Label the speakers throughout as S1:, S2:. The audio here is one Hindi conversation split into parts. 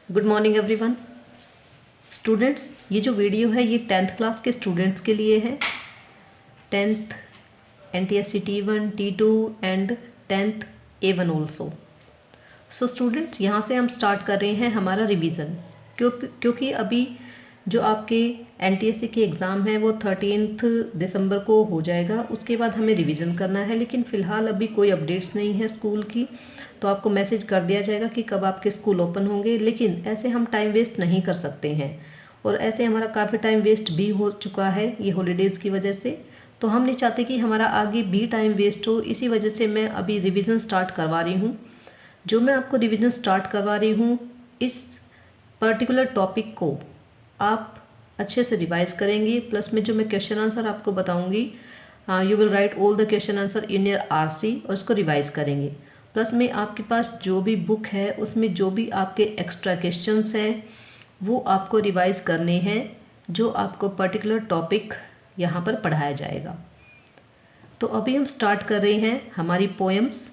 S1: Good morning everyone. स्टूडेंट्स, ये जो वीडियो है ये 10th क्लास के स्टूडेंट्स के लिए है। 10th NTSC T1 T2 and 10th A1 also. So students, यहाँ से हम स्टार्ट कर रहे हैं हमारा रिवीजन, क्योंकि अभी जो आपके NTSC के एग्ज़ाम है वो 13 दिसंबर को हो जाएगा। उसके बाद हमें रिवीजन करना है, लेकिन फ़िलहाल अभी कोई अपडेट्स नहीं है स्कूल की, तो आपको मैसेज कर दिया जाएगा कि कब आपके स्कूल ओपन होंगे। लेकिन ऐसे हम टाइम वेस्ट नहीं कर सकते हैं, और ऐसे हमारा काफ़ी टाइम वेस्ट भी हो चुका है ये हॉलीडेज़ की वजह से। तो हम नहीं चाहते कि हमारा आगे भी टाइम वेस्ट हो, इसी वजह से मैं अभी रिवीजन स्टार्ट करवा रही हूँ। जो मैं आपको रिवीजन स्टार्ट करवा रही हूँ, इस पर्टिकुलर टॉपिक को आप अच्छे से रिवाइज करेंगे। प्लस में जो मैं क्वेश्चन आंसर आपको बताऊंगी, you will write all the question answer in your RC और उसको रिवाइज करेंगे। प्लस में आपके पास जो भी बुक है उसमें जो भी आपके एक्स्ट्रा क्वेश्चंस हैं वो आपको रिवाइज करने हैं, जो आपको पर्टिकुलर टॉपिक यहाँ पर पढ़ाया जाएगा। तो अभी हम स्टार्ट कर रहे हैं हमारी पोएम्स।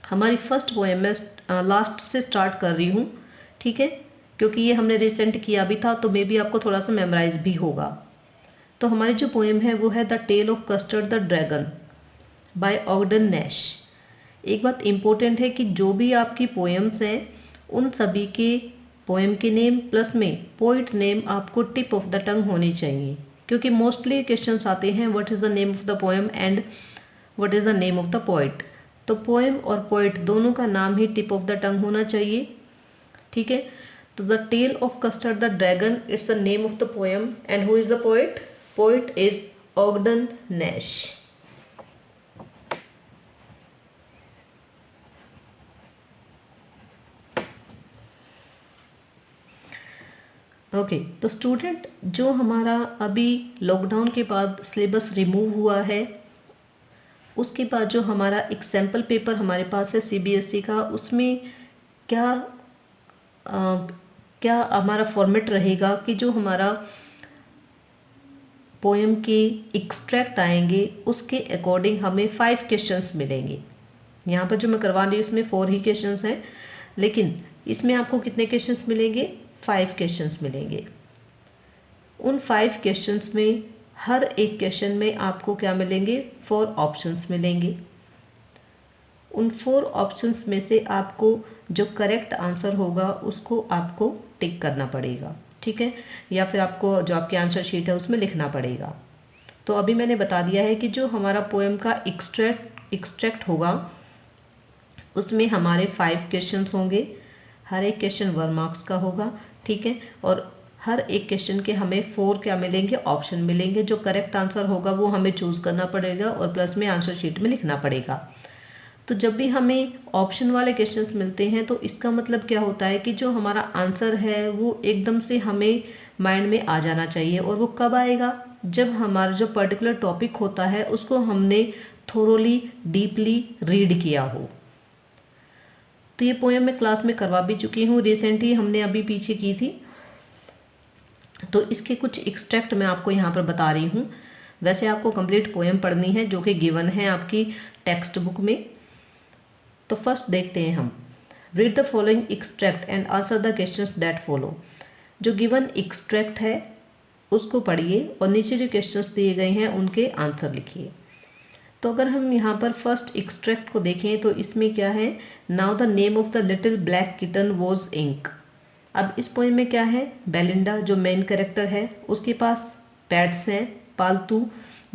S1: हमारी फर्स्ट पोएम मैं लास्ट से स्टार्ट कर रही हूँ, ठीक है, क्योंकि ये हमने रिसेंट किया भी था, तो मे बी आपको थोड़ा सा मेमोराइज भी होगा। तो हमारी जो पोएम है वो है the tale of custard the dragon by Ogden Nash. एक बात इम्पोर्टेंट है कि जो भी आपकी पोएम्स हैं उन सभी के पोएम के नेम प्लस में पोइट नेम आपको टिप ऑफ द टंग होनी चाहिए, क्योंकि मोस्टली क्वेश्चंस आते हैं what is the name of the poem and what is the name of the poet. तो पोएम और पोइट दोनों का नाम ही टिप ऑफ द टंग होना चाहिए, ठीक है। तो the tale of custard the dragon is the name of the poem and who is the poet? Poet is Ogden Nash. Okay, तो स्टूडेंट, जो हमारा अभी लॉकडाउन के बाद सिलेबस रिमूव हुआ है, उसके बाद जो हमारा एक सैम्पल पेपर हमारे पास है CBSE का, उसमें क्या क्या हमारा फॉर्मेट रहेगा कि जो हमारा पोएम के एक्सट्रैक्ट आएंगे उसके अकॉर्डिंग हमें 5 क्वेश्चंस मिलेंगे। यहाँ पर जो मैं करवा रही हूँ इसमें 4 ही क्वेश्चंस हैं, लेकिन इसमें आपको कितने क्वेश्चंस मिलेंगे? 5 क्वेश्चंस मिलेंगे। उन 5 क्वेश्चंस में हर एक क्वेश्चन में आपको क्या मिलेंगे? 4 ऑप्शंस मिलेंगे। उन 4 ऑप्शंस में से आपको जो करेक्ट आंसर होगा उसको आपको टिक करना पड़ेगा, ठीक है, या फिर आपको जो आपकी आंसर शीट है उसमें लिखना पड़ेगा। तो अभी मैंने बता दिया है कि जो हमारा पोएम का एक्सट्रैक्ट होगा उसमें हमारे 5 क्वेश्चंस होंगे। हर एक क्वेश्चन 1 मार्क्स का होगा, ठीक है, और हर एक क्वेश्चन के हमें 4 क्या मिलेंगे? ऑप्शन मिलेंगे। जो करेक्ट आंसर होगा वो हमें चूज़ करना पड़ेगा और प्लस में आंसर शीट में लिखना पड़ेगा। तो जब भी हमें ऑप्शन वाले क्वेश्चंस मिलते हैं तो इसका मतलब क्या होता है कि जो हमारा आंसर है वो एकदम से हमें माइंड में आ जाना चाहिए। और वो कब आएगा? जब हमारा जो पर्टिकुलर टॉपिक होता है उसको हमने थोरोली डीपली रीड किया हो। तो ये पोएम मैं क्लास में करवा भी चुकी हूँ, रिसेंट ही हमने अभी पीछे की थी। तो इसके कुछ एक्सट्रैक्ट मैं आपको यहाँ पर बता रही हूँ। वैसे आपको कंप्लीट पोएम पढ़नी है जो कि गिवन है आपकी टेक्स्ट बुक में। तो फर्स्ट देखते हैं हम। Read the following extract and answer the questions that follow. जो गिवन एक्सट्रैक्ट है उसको पढ़िए और नीचे जो क्वेश्चंस दिए गए हैं उनके आंसर लिखिए। तो अगर हम यहाँ पर फर्स्ट एक्सट्रैक्ट को देखें तो इसमें क्या है? Now the name of the little black kitten was ink. अब इस पोएम में क्या है? बेलिंडा जो मेन कैरेक्टर है उसके पास पेट्स हैं, पालतू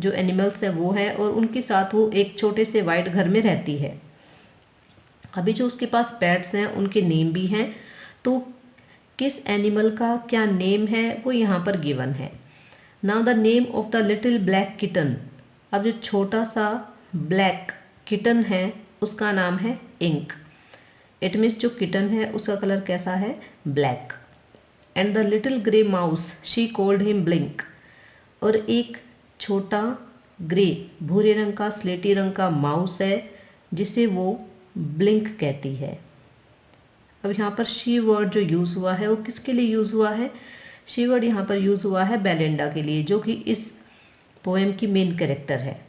S1: जो एनिमल्स हैं वो हैं, और उनके साथ वो एक छोटे से वाइट घर में रहती है। अभी जो उसके पास पेट्स हैं उनके नेम भी हैं, तो किस एनिमल का क्या नेम है वो यहाँ पर गिवन है। Now the name of the little black kitten. अब जो छोटा सा ब्लैक किटन है उसका नाम है इंक। इट मीन्स जो किटन है उसका कलर कैसा है? Black. And the little grey mouse she called him blink. और एक छोटा ग्रे भूरे रंग का स्लेटी रंग का माउस है जिसे वो ब्लिंक कहती है। अब यहाँ पर शी वर्ड जो यूज़ हुआ है वो किसके लिए यूज़ हुआ है? शी वर्ड यहाँ पर यूज़ हुआ है बेलिंडा के लिए, जो कि इस पोएम की मेन कैरेक्टर है।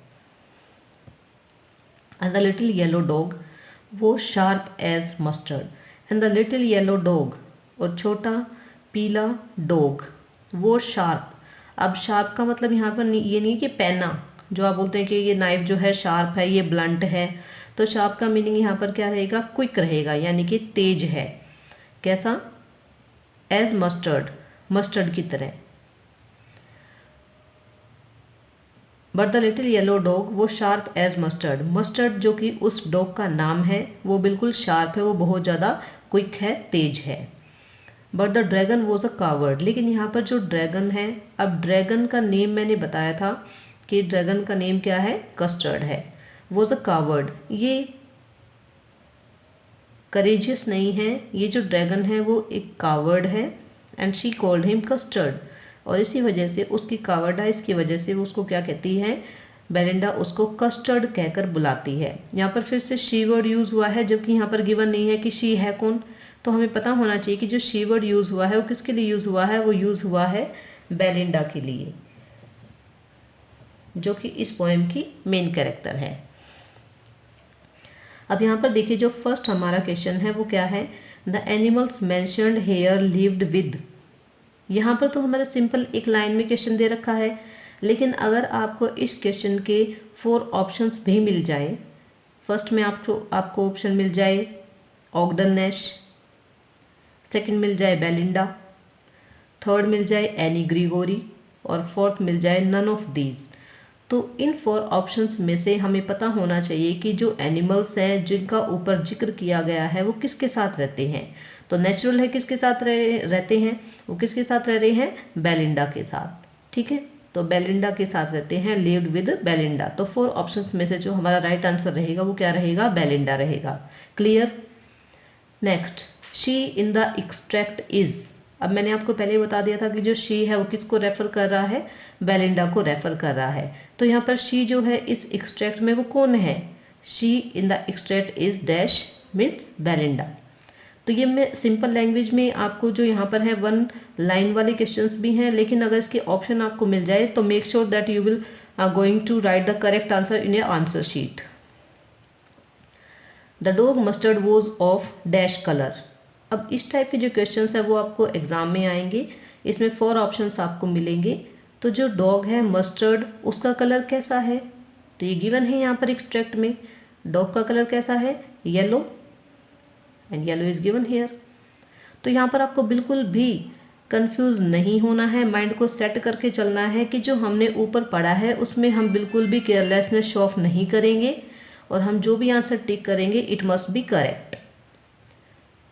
S1: And the little yellow dog वो sharp as mustard. And the little yellow dog और छोटा पीला डॉग, वो शार्प। अब शार्प का मतलब यहाँ पर ये नहीं कि पेना, जो आप बोलते हैं कि ये नाइफ जो है शार्प है, ये ब्लंट है, तो शार्प का मीनिंग यहाँ पर क्या रहेगा, क्विक रहेगा, यानी कि तेज है। कैसा, एज मस्टर्ड, मस्टर्ड की तरह। But the little yellow dog, वो शार्प एज मस्टर्ड, मस्टर्ड जो कि उस डॉग का नाम है, वो बिल्कुल शार्प है, वो बहुत ज़्यादा क्विक है, तेज है। But the dragon was a coward, लेकिन यहाँ पर जो ड्रैगन है, अब ड्रैगन का नेम मैंने बताया था कि ड्रैगन का नेम क्या है, कस्टर्ड है। वॉज अ कावर्ड, ये करेजियस नहीं है, ये जो ड्रैगन है वो एक कावर्ड है। And she called him custard, और इसी वजह से उसकी कावर्डाइज की वजह से वो उसको क्या कहती है, बेलिंडा उसको कस्टर्ड कहकर बुलाती है। यहाँ पर फिर से शी वर्ड यूज हुआ है, जबकि यहाँ पर गिवन नहीं है कि शी है कौन, तो हमें पता होना चाहिए कि जो शी वर्ड यूज हुआ है वो किसके लिए यूज हुआ है, वो यूज हुआ है बेलिंडा के लिए, जो कि इस पोएम की मेन कैरेक्टर है। अब यहाँ पर देखिए जो फर्स्ट हमारा क्वेश्चन है वो क्या है, the animals mentioned here lived with. यहाँ पर तो हमारा सिंपल एक लाइन में क्वेश्चन दे रखा है, लेकिन अगर आपको इस क्वेश्चन के 4 ऑप्शंस भी मिल जाए, फर्स्ट में आपको ऑप्शन मिल जाए ऑगडन नैश, सेकंड मिल जाए बेलिंडा, थर्ड मिल जाए एनी ग्रीगोरी, और फोर्थ मिल जाए नन ऑफ दीज, तो इन 4 ऑप्शंस में से हमें पता होना चाहिए कि जो एनिमल्स हैं जिनका ऊपर जिक्र किया गया है वो किसके साथ रहते हैं। तो नेचुरल है किसके साथ रहते हैं, वो किसके साथ रह रहे हैं, बेलिंडा के साथ। ठीक है, तो बेलिंडा के साथ रहते हैं, लिव्ड विद बेलिंडा। तो 4 ऑप्शंस में से जो हमारा राइट आंसर रहेगा वो क्या रहेगा, बेलिंडा रहेगा। Clear. Next, she in the extract is. अब मैंने आपको पहले ही बता दिया था कि जो शी है वो किसको रेफर कर रहा है, बेलिंडा को रेफर कर रहा है। तो यहाँ पर शी जो है इस एक्सट्रैक्ट में वो कौन है, she in the extract is dash means Belinda. तो ये मैं सिंपल लैंग्वेज में आपको जो यहाँ पर है 1 लाइन वाले क्वेश्चंस भी हैं, लेकिन अगर इसके ऑप्शन आपको मिल जाए तो make sure that you will going to write the correct answer in your answer sheet. The dog mustard was of dash colour. अब इस टाइप के जो क्वेश्चंस है वो आपको एग्जाम में आएंगे, इसमें 4 ऑप्शंस आपको मिलेंगे। तो जो डॉग है मस्टर्ड, उसका कलर कैसा है, तो ये गिवन है यहाँ पर एक्सट्रैक्ट में, डॉग का कलर कैसा है, yellow, and yellow is given here. तो यहाँ पर आपको बिल्कुल भी कंफ्यूज नहीं होना है, माइंड को सेट करके चलना है कि जो हमने ऊपर पढ़ा है उसमें हम बिल्कुल भी केयरलेसनेस शो ऑफ नहीं करेंगे, और हम जो भी आंसर टिक करेंगे it must be correct.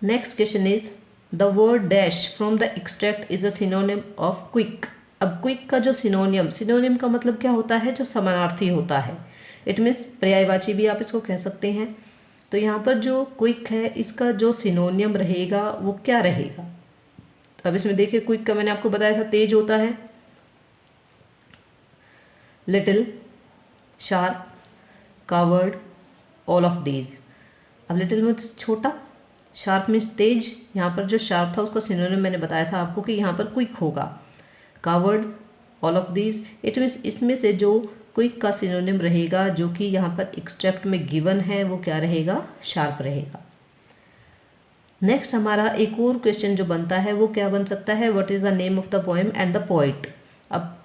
S1: Next question is the word dash from the extract is a synonym of quick. अब क्विक का जो सिनोनिम का मतलब क्या होता है, जो समानार्थी होता है, इट मीन्स पर्यायवाची भी आप इसको कह सकते हैं। तो यहाँ पर जो क्विक है इसका जो सिनोनियम रहेगा वो क्या रहेगा। अब इसमें देखिए क्विक का मैंने आपको बताया था तेज होता है, little, sharp, coward, all of these. अब लिटिल मीन्स छोटा, शार्प मीन्स तेज, यहाँ पर जो शार्प था उसका सिनोनिम मैंने बताया था आपको कि यहाँ पर क्विक होगा। Coward, all of these, it means इसमें से जो क्विक का सिनोनिम रहेगा जो कि यहाँ पर एक्सट्रैक्ट में गिवन है वो क्या रहेगा, शार्प रहेगा। नेक्स्ट हमारा एक और क्वेश्चन जो बनता है वो क्या बन सकता है, what is the name of the poem and the poet. अब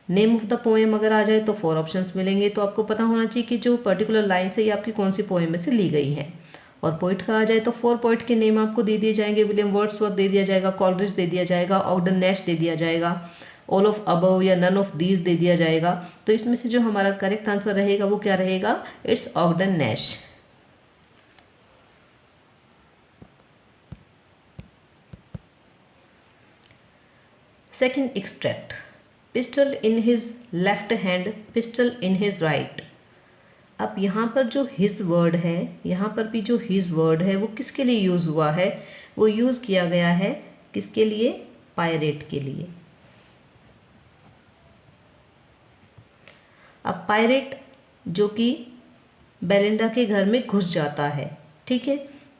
S1: नेम ऑफ द पोएम अगर आ जाए तो 4 ऑप्शंस मिलेंगे, तो आपको पता होना चाहिए कि जो पर्टिकुलर लाइन से ये आपकी कौन सी पोएम में से ली गई है। और पोइट का आ जाए तो 4 पोइट के नेम आपको दे दिए जाएंगे, विलियम वर्ड्सवर्थ दे दिया जाएगा, कॉलरिज दे दिया जाएगा, ऑगडन नैश दे दिया जाएगा, ऑल ऑफ अबव या नन ऑफ दीज दे दिया जाएगा। तो इसमें से जो हमारा करेक्ट आंसर रहेगा वो क्या रहेगा, it's Ogden Nash. Second extract, pistol in his left hand, pistol in his right. अब यहाँ पर जो हिज वर्ड है, यहाँ पर भी जो हिज वर्ड है वो किसके लिए यूज हुआ है, वो यूज किया गया है किसके लिए, पायरेट के लिए। अब पायरेट जो कि बेलिंडा के घर में घुस जाता है, ठीक है,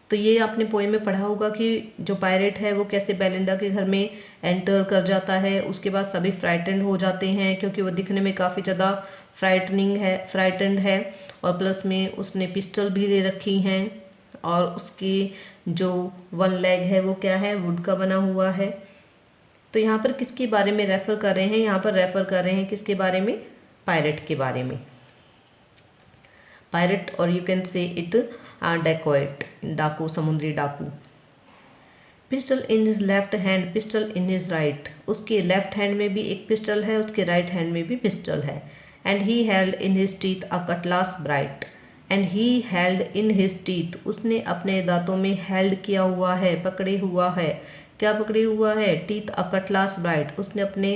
S1: तो ये आपने पोएम में पढ़ा होगा कि जो पायरेट है वो कैसे बेलिंडा के घर में एंटर कर जाता है। उसके बाद सभी फ्राइटेंड हो जाते हैं क्योंकि वो दिखने में काफ़ी ज़्यादा फ्राइटेंड है, और प्लस में उसने पिस्टल भी ले रखी हैं और उसकी जो वन लेग है वो क्या है, वुड का बना हुआ है। तो यहाँ पर किसके बारे में रेफर कर रहे हैं, यहाँ पर रेफर कर रहे हैं किसके बारे में, पायरेट के बारे में। पायरेट और यू कैन से इट डेकोएट, डाकू, समुद्री डाकू। Pistol in his left hand, pistol in his right, उसके लेफ्ट हैंड में भी एक पिस्टल है, उसके राइट हैंड में भी पिस्टल है। And he held in his teeth a Cutlass bright, and he held in his teeth, उसने अपने दांतों में हेल्ड किया हुआ है, पकड़े हुआ है। क्या पकड़े हुआ है, टीथ अ कटलास ब्राइट, उसने अपने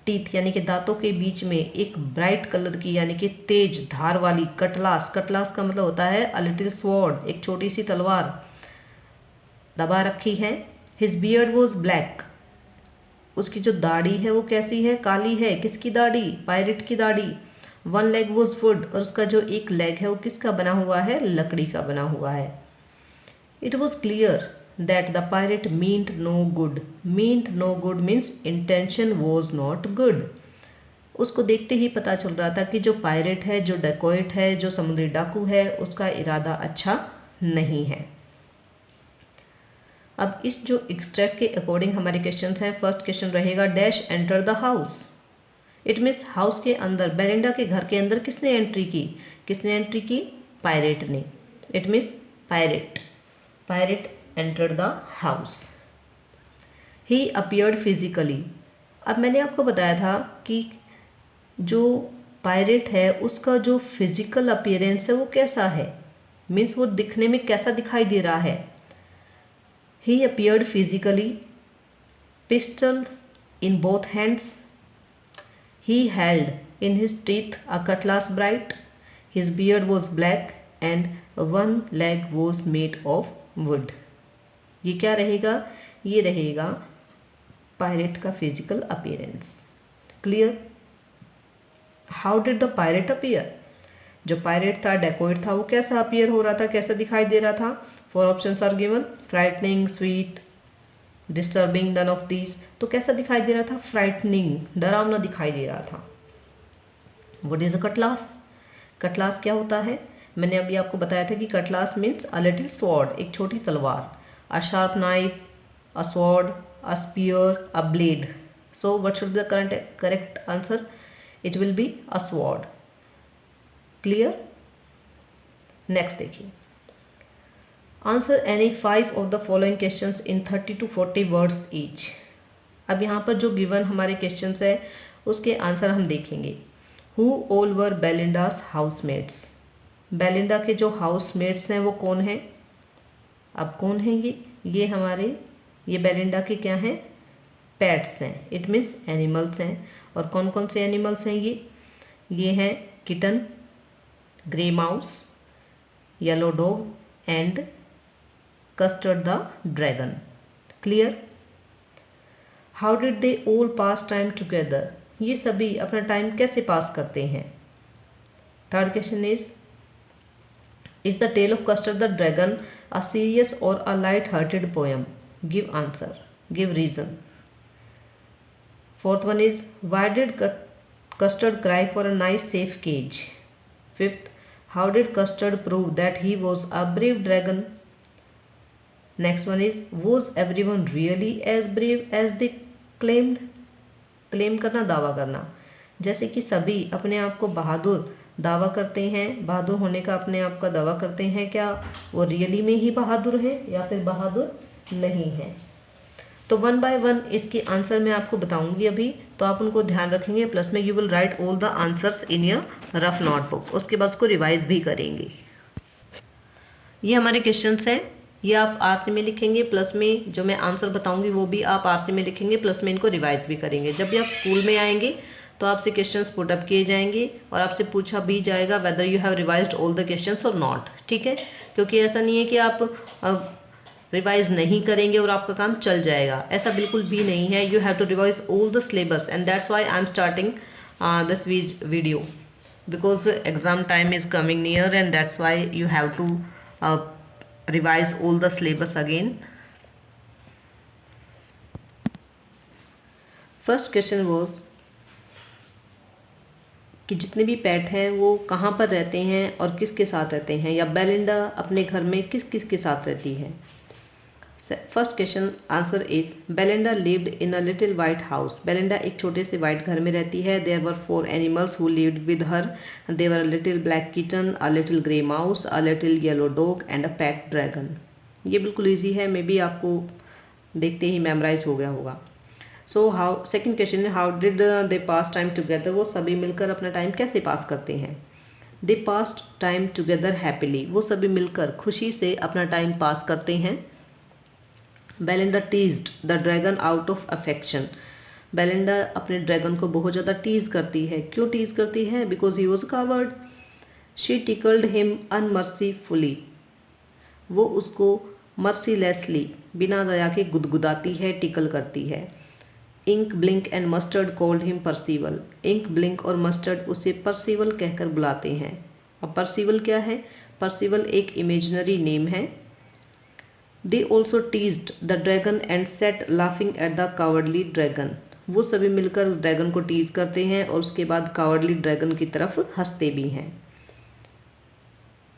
S1: टीथ यानी कि दांतों के बीच में एक ब्राइट कलर की यानी कि तेज धार वाली कटलास, कटलास का मतलब होता है अ लिटिल स्वॉर्ड, एक छोटी सी तलवार दबा रखी है। हिज बियर्ड वॉज ब्लैक, उसकी जो दाढ़ी है वो कैसी है, काली है। किसकी दाढ़ी, पायरेट की दाढ़ी। वन लेग वॉज वुड, और उसका जो एक लेग है वो किसका बना हुआ है, लकड़ी का बना हुआ है। It was clear that the pirate meant no good, meant no good means intention was not good. उसको देखते ही पता चल रहा था कि जो पायरेट है, जो डेकोइट है, जो समुद्री डाकू है, उसका इरादा अच्छा नहीं है। अब इस जो एक्सट्रैक्ट के अकॉर्डिंग हमारे क्वेश्चन हैं, फर्स्ट क्वेश्चन रहेगा dash enter the house. It means house के अंदर, बेलिंडा के घर के अंदर किसने एंट्री की, किसने एंट्री की, पायरेट ने। It means pirate, pirate enter the house. He appeared physically, अब मैंने आपको बताया था कि जो पायरेट है उसका जो फिजिकल अपीयरेंस है वो कैसा है, मीन्स वो दिखने में कैसा दिखाई दे रहा है। He appeared physically, pistols in both hands. He held in his teeth a cutlass bright. His beard was black and one leg was made of wood. ये क्या रहेगा, ये रहेगा पायरेट का physical appearance. Clear. How did the pirate appear, जो पायरेट था, डेकोइट था, वो कैसा अपीयर हो रहा था, कैसा दिखाई दे रहा था। Four options are given, frightening, sweet, disturbing, none of these. तो कैसा दिखाई दे रहा था, फ्राइटनिंग, डरावना दिखाई दे रहा था। What is a cutlass, cutlass क्या होता है, मैंने अभी आपको बताया था कि cutlass means a little sword, एक छोटी तलवार। A sharp knife, a sword, a spear, a blade. So what should the correct answer, it will be a sword. Clear. Next देखिए, answer any 5 of the following questions in 30 to 40 words each. अब यहाँ पर जो गिवन हमारे क्वेश्चंस है उसके आंसर हम देखेंगे। Who all were Belinda's housemates, Belinda के जो हाउसमेट्स हैं वो कौन हैं। अब कौन है ये हमारे, ये बेलिंडा के क्या हैं, पेट्स हैं, इट मीन्स एनिमल्स हैं। और कौन कौन से एनिमल्स हैं ये हैं kitten, grey mouse, yellow dog and Custard the dragon. Clear. How did they all pass time together, ये सभी अपना टाइम कैसे पास करते हैं। Third question is the tale of custard the dragon a serious or a light hearted poem, give answer, give reason. Fourth one is why did Custard cry for a nice safe cage. Fifth, how did Custard prove that he was a brave dragon. Next one is was everyone really as brave as they claimed, claim करना, दावा करना, जैसे कि सभी अपने आप को बहादुर दावा करते हैं, बहादुर होने का अपने आप का दावा करते हैं, क्या वो रियली में ही बहादुर है या फिर बहादुर नहीं है। तो वन बाय वन इसके आंसर मैं आपको बताऊंगी अभी, तो आप उनको ध्यान रखेंगे। प्लस में you will write all the answers in your rough notebook, उसके बाद उसको रिवाइज भी करेंगे। ये हमारे क्वेश्चंस हैं, ये आप आरसी में लिखेंगे, प्लस में जो मैं आंसर बताऊंगी वो भी आप आरसी में लिखेंगे, प्लस में इनको रिवाइज भी करेंगे। जब भी आप स्कूल में आएंगे तो आपसे क्वेश्चंस पुट अप किए जाएंगे और आपसे पूछा भी जाएगा whether you have revised all the questions और नॉट। ठीक है, क्योंकि ऐसा नहीं है कि आप रिवाइज नहीं करेंगे और आपका काम चल जाएगा, ऐसा बिल्कुल भी नहीं है। You have to revise all the syllabus and that's why I am starting this video, because exam time is coming near and that's why you have to revise all the syllabus again. First question was कि जितने भी पेट हैं वो कहाँ पर रहते हैं और किसके साथ रहते हैं, या बेलिंडा अपने घर में किस किस के साथ रहती है। First question answer is Belinda lived in a little white house. Belinda एक छोटे से वाइट घर में रहती है। There were 4 animals who lived with her. They were a little black kitten, a little grey mouse, a little yellow dog and a pet dragon. ये बिल्कुल ईजी है, मे बी आपको देखते ही मेमोराइज हो गया होगा। सो हाउ सेकेंड क्वेश्चन है how did they pass time together. वो सभी मिलकर अपना टाइम कैसे पास करते हैं। दे पास्ट टाइम टुगेदर हैप्पीली। वो सभी मिलकर खुशी से अपना टाइम पास करते हैं। Belinda teased the dragon out of affection. Belinda अपने ड्रैगन को बहुत ज़्यादा टीज करती है। क्यों टीज करती है? Because he was coward. She tickled him unmercifully. वो उसको मर्सीलेसली बिना दया के गुदगुदाती है, टिकल करती है। Ink Blink and Mustard called him Percival. Ink Blink और मस्टर्ड उसे परसीवल कहकर बुलाते हैं। अब परसीवल क्या है? परसीवल एक इमेजिनरी नेम है। They also teased the dragon and set laughing at the cowardly dragon. वो सभी मिलकर ड्रैगन को टीज करते हैं और उसके बाद कावर्डली ड्रैगन की तरफ हंसते भी हैं।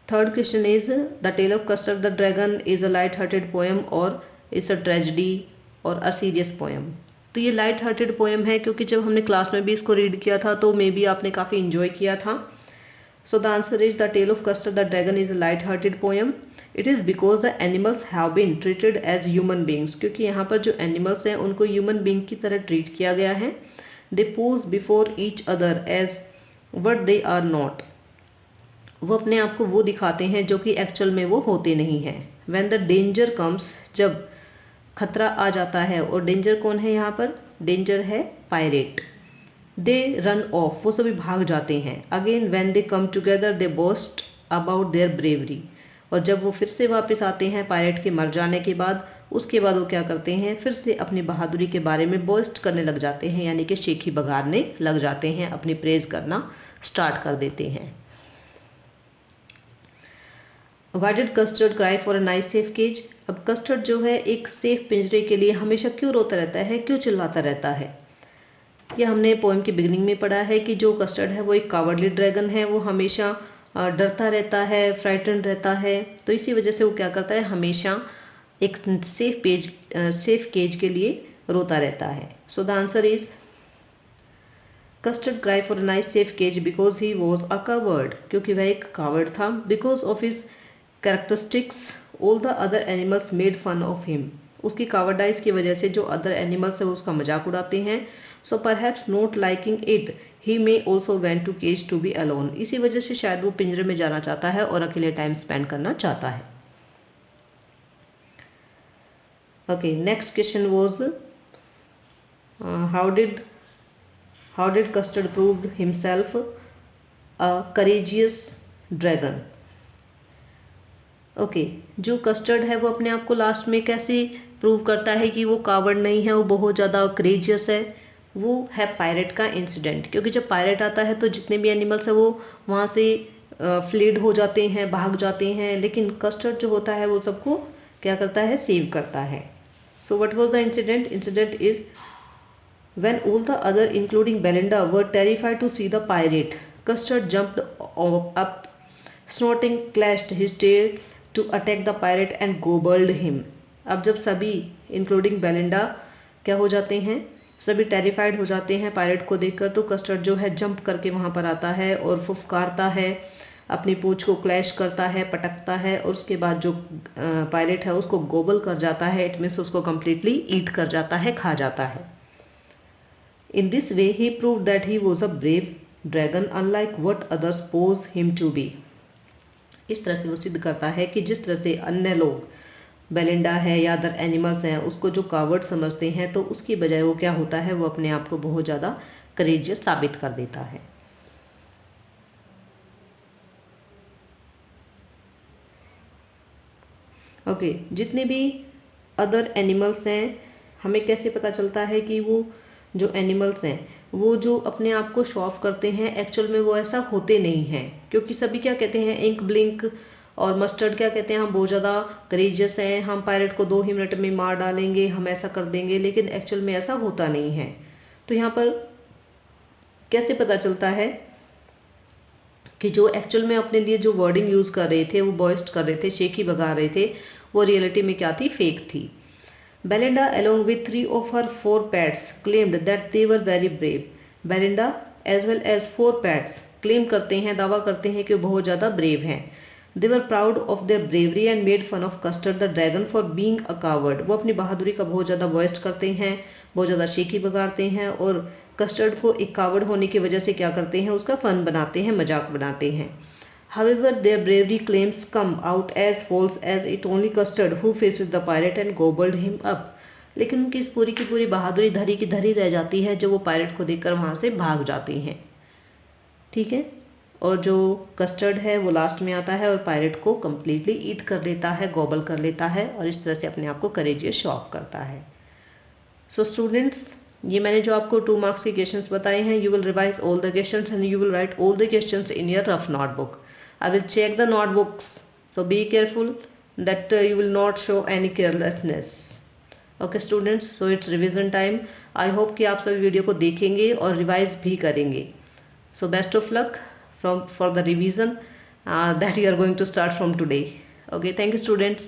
S1: Third question is the tale of custard the dragon is a light hearted poem और इट्स अ ट्रेजिडी और अ सीरियस पोएम। तो ये लाइट हार्टेड पोएम है क्योंकि जब हमने क्लास में भी इसको रीड किया था तो मे बी आपने काफ़ी इंजॉय किया था। So the answer is the tale of custard the dragon is a light hearted poem. It is because the animals have been treated as human beings. क्योंकि यहाँ पर जो एनिमल्स हैं उनको ह्यूमन बींग की तरह ट्रीट किया गया है। They pose before each other as what they are not. वो अपने आप को वो दिखाते हैं जो कि एक्चुअल में वो होते नहीं हैं। व्हेन द डेंजर कम्स, जब खतरा आ जाता है, और डेंजर कौन है यहाँ पर? डेंजर है पायरेट। दे रन ऑफ, वो सभी भाग जाते हैं। Again when they come together they boast about their bravery. और जब वो फिर से वापस आते हैं पायरेट के मर जाने के बाद, उसके बाद वो क्या करते हैं? फिर से अपनी बहादुरी के बारे में बोस्ट करने लग जाते हैं, यानी कि शेखी बघारने लग जाते हैं, अपनी प्रेज करना स्टार्ट कर देते हैं। Why did custard cry for a nice safe cage? अब कस्टर्ड जो है एक सेफ पिंजरे के लिए हमेशा क्यों रोता रहता है, क्यों चिल्लाता रहता है? ये हमने पोएम की बिगिनिंग में पढ़ा है कि जो कस्टर्ड है वो एक कावर्डली ड्रैगन है। वो हमेशा डरता रहता है, फ्राइटन रहता है। तो इसी वजह से वो क्या करता है? हमेशा एक सेफ केज के लिए रोता रहता है। So the answer is custard cry for a nice safe cage because he was a coward. क्योंकि वह एक कावर्ड था। Because of his characteristics all the other animals made fun of him. उसकी कावर्डाइज की वजह से जो अदर एनिमल्स है वो उसका मजाक उड़ाते हैं। So perhaps not liking it he may also went to cage to be alone. इसी वजह से शायद वो पिंजरे में जाना चाहता है और अकेले टाइम स्पेंड करना चाहता है। Okay, next question was how did Custard prove himself a courageous dragon. Okay, जो कस्टर्ड है वो अपने आप को लास्ट में कैसे प्रूव करता है कि वो कावर्ड नहीं है, वो बहुत ज़्यादा करेजियस है? वो है पायरेट का इंसिडेंट। क्योंकि जब पायरेट आता है तो जितने भी एनिमल्स है वो वहाँ से फ्लीड हो जाते हैं, भाग जाते हैं, लेकिन कस्टर्ड जो होता है वो सबको क्या करता है? सेव करता है। So what was the incident? Incident is when all the other including Belinda were terrified to see the pirate, Custard jumped up snorting, clashed his tail to attack the pirate and gobbled him. अब जब सभी इंक्लूडिंग बेलिंडा क्या हो जाते हैं? सभी टेरिफाइड हो जाते हैं पायरेट को देखकर, तो कस्टर्ड जो है जंप करके वहाँ पर आता है और फुफकारता है, अपनी पूंछ को क्लैश करता है, पटकता है, और उसके बाद जो पायरेट है उसको गोबल कर जाता है। इट मीन्स उसको कम्प्लीटली ईट कर जाता है, खा जाता है। In this way he prove that he was a brave dragon unlike what others pose him to be. इस तरह से वो सिद्ध करता है कि जिस तरह से अन्य लोग, बेलिंडा है या अदर एनिमल्स हैं, उसको जो कावर्ड समझते हैं, तो उसकी बजाय वो क्या होता है? वो अपने आप को बहुत ज़्यादा करेजियस साबित कर देता है। ओके, जितने भी अदर एनिमल्स हैं, हमें कैसे पता चलता है कि वो जो एनिमल्स हैं वो जो अपने आप को शो ऑफ करते हैं एक्चुअल में वो ऐसा होते नहीं हैं? क्योंकि सभी क्या कहते हैं? इंक ब्लिंक और मस्टर्ड क्या कहते हैं? हम बहुत ज़्यादा करेजियस हैं, हम पायरेट को 2 ही मिनट में मार डालेंगे, हम ऐसा कर देंगे, लेकिन एक्चुअल में ऐसा होता नहीं है। तो यहाँ पर कैसे पता चलता है कि जो एक्चुअल में अपने लिए जो वर्डिंग यूज़ कर रहे थे, वो बॉयस्ट कर रहे थे, शेखी भगा रहे थे, वो रियलिटी में क्या थी, फेक थी। Belinda along with 3 of her 4 pets claimed that they were very brave. Belinda as well as 4 pets claim करते हैं, दावा करते हैं कि वो बहुत ज़्यादा ब्रेव हैं। They were proud of their bravery and made fun of Custard the dragon for being a coward. वो अपनी बहादुरी का बहुत ज़्यादा बॉयस्ट करते हैं, बहुत ज़्यादा शेखी बगाड़ते हैं और कस्टर्ड को एक कावड़ होने की वजह से क्या करते हैं, उसका फन बनाते हैं, मजाक बनाते हैं। However, their bravery claims come out as false as it only Custard who faced the pirate and gobbled him up. लेकिन उनकी इस पूरी की पूरी बहादुरी धरी की धरी रह जाती है जब वो पायरेट को देखकर वहाँ से भाग जाती हैं। ठीक है, और जो कस्टर्ड है वो लास्ट में आता है और पायरेट को कम्प्लीटली ईट कर लेता है, गॉबल कर लेता है और इस तरह से अपने आप को करेजियस शो ऑफ करता है। सो स्टूडेंट्स, ये मैंने जो आपको 2 मार्क्स के क्वेश्चंस बताए हैं, you will revise all the questions and you will write all the questions in your rough notebook. I will check the notebooks, so be careful that you will not show any carelessness. Okay students, so it's revision time. I hope कि आप सभी वीडियो को देखेंगे और रिवाइज भी करेंगे. So best of luck for the revision that you are going to start from today. Okay, thank you students.